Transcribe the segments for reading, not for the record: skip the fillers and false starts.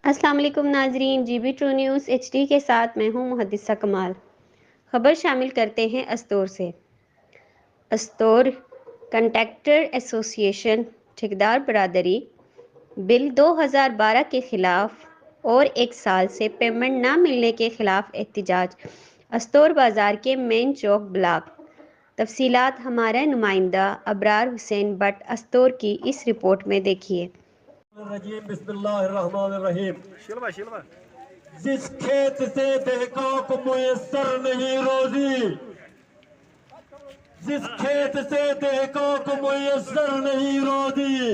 अस्सलाम वालेकुम नाजरीन, जीबी ट्रू न्यूज़ HD के साथ मैं हूं मुहद्दिसा कमाल। खबर शामिल करते हैं अस्तोर से। अस्तोर कंट्रैक्टर एसोसिएशन ठेकेदार बरादरी बिल 2012 के खिलाफ और एक साल से पेमेंट न मिलने के खिलाफ एहतजाज। अस्तोर बाजार के मेन चौक ब्लॉक। तफसीलात हमारे नुमाइंदा अबरार हुसैन बट अस्तोर की इस रिपोर्ट में देखिए। बिस्मिल्लाहिर्रहमानिर्रहीम। जिस खेत से दहका को मुयस्सर नहीं रोजी, जिस खेत से दहका को मुयस्सर नहीं रोजी,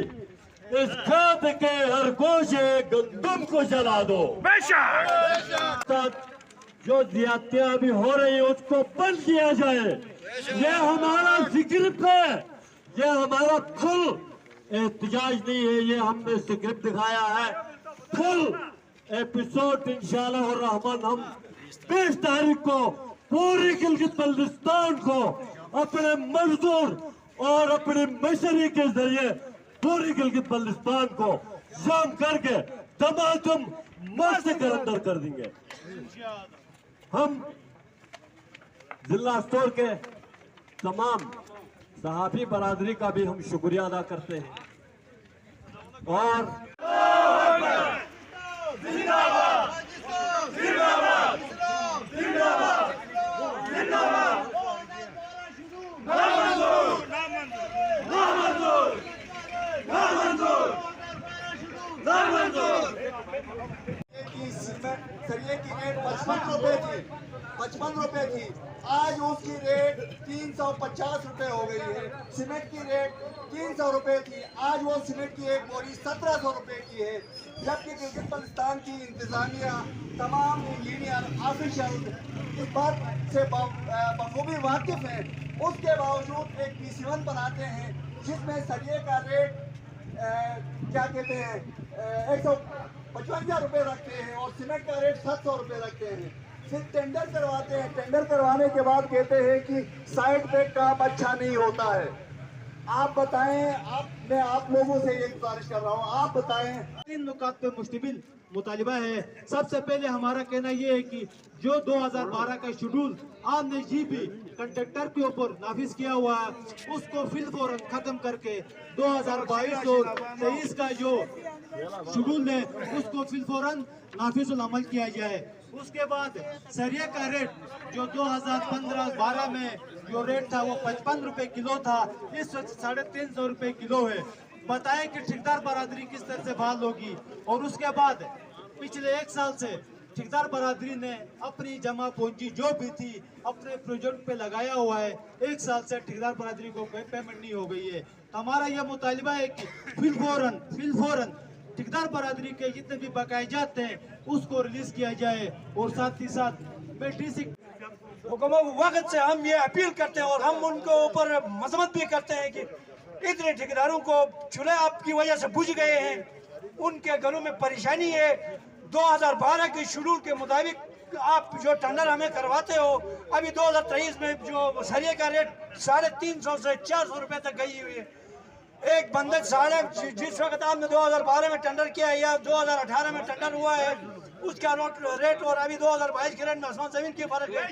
इस खेत के हर गोशे गंदम को जला दो। जो ज्यादतियां भी हो रही है उसको बंद किया जाए। ये हमारा स्क्रिप्ट है, ये हमारा फुल एहतजाज नहीं है, ये हमने स्क्रिप्ट दिखाया है। फुल एपिसोड इंशाअल्लाह रहमान हम 20 तारीख को पूरी गिलगित बल्तिस्तान को अपने मजदूर और अपने मशरी के जरिए पूरी गिलगित बल्तिस्तान को जाम करके धमाधम मस्त के अंदर कर देंगे। हम जिला स्टोर के तमाम सहाफी बरादरी का भी हम शुक्रिया अदा करते हैं और सरिये की रेट 55 रुपए थी, आज उसकी रेट 350 रुपए हो गई है। सीमेंट की रेट 300 रुपए थी, आज वो सीमेंट की एक बोरी 1700 रुपए की है। जबकि गिलगित बल्तिस्तान की इंतजामिया तमाम इंजीनियर ऑफिशियल इस बात से बखूबी वाकिफ है, उसके बावजूद एक PC1 बनाते हैं जिसमें सरिये का रेट क्या कहते हैं 155 रुपए रखते हैं और सीमेंट का रेट 700 रुपए रखते हैं। फिर टेंडर करवाते हैं, टेंडर करवाने के बाद कहते हैं कि साइड पे काम अच्छा नहीं होता है। आप बताएं, मैं आप लोगों से ये गुजारिश कर रहा हूँ, आप बताएं। 3 नुकात पे मुश्तमिल मुतालिबा है। सबसे पहले हमारा कहना ये है कि जो 2012 का शेड्यूल आपने जीबी कंट्रैक्टर के ऊपर नाफिज किया हुआ है उसको फिलफौरन खत्म करके 2022 और 23 का जो शेड्यूल है उसको फिलफौरन नाफिजुल अमल किया जाए। उसके बाद सरिया का रेट जो 2015-12 में जो रेट था वो 55 रुपए किलो था, इस वक्त 350 रुपए किलो है। बताएं कि ठेकेदार बरादरी किस तरह से बहाल होगी। और उसके बाद पिछले 1 साल से ठेकेदार बरादरी ने अपनी जमा पूंजी जो भी थी अपने प्रोजेक्ट पे लगाया हुआ है। 1 साल से ठेकेदार बरादरी को कोई पेमेंट नहीं हो गई है। हमारा यह मुतालिबा है कि फिलफौरन ठेकेदार बरादरी के जितने भी बकाए जाते हैं उसको रिलीज किया जाए। और साथ ही साथ वक्त से हम ये अपील करते हैं और हम उनको ऊपर मजम्मत भी करते हैं कि इतने ठेकेदारों को चूल्हे आपकी वजह से बुझ गए हैं, उनके घरों में परेशानी है। 2012 के शेड्यूल के मुताबिक आप जो टेंडर हमें करवाते हो, अभी 2023 में जो सरिये का रेट 350 से 400 रुपए तक गई हुई है। एक बंदे जिस वक्त आपने 2012 में टेंडर किया है या 2018 में टेंडर हुआ है उसका रेट और अभी 2022 के रेट में आसमान जमीन की फर्क है।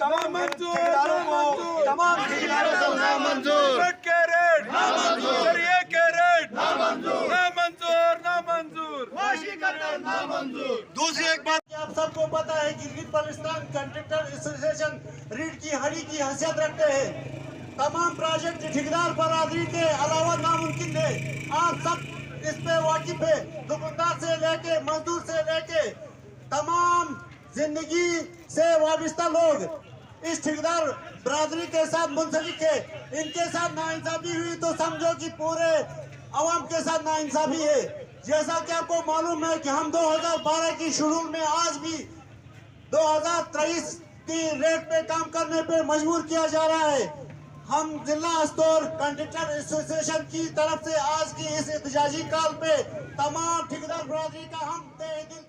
तमाम ठेकेदारों को दूसरी एक बात आप सबको पता है गिलगित बल्तिस्तान कंट्रैक्टर एसोसिएशन रीढ़ की हड्डी की हैसियत रखते हैं। तमाम प्रोजेक्ट ठेकेदार बरादरी के अलावा नामुमकिन है। आप सब इस पे वाकिफ है। दुकानदार से लेके मजदूर से लेके तमाम जिंदगी से वाबस्ता लोग इस ठेकेदार बरादरी के साथ मुंसलिक है। इनके साथ नाइंसाफी हुई तो समझो कि पूरे अवाम के साथ नाइंसाफी है। जैसा कि आपको मालूम है कि हम 2012 की शेड्यूल में आज भी 2023 की रेट पे काम करने पे मजबूर किया जा रहा है। हम जिला स्टोर कंट्रैक्टर एसोसिएशन की तरफ से आज की इस एहतजाजी काल पे तमाम ठेकेदार बरादरी का हम तहे दिल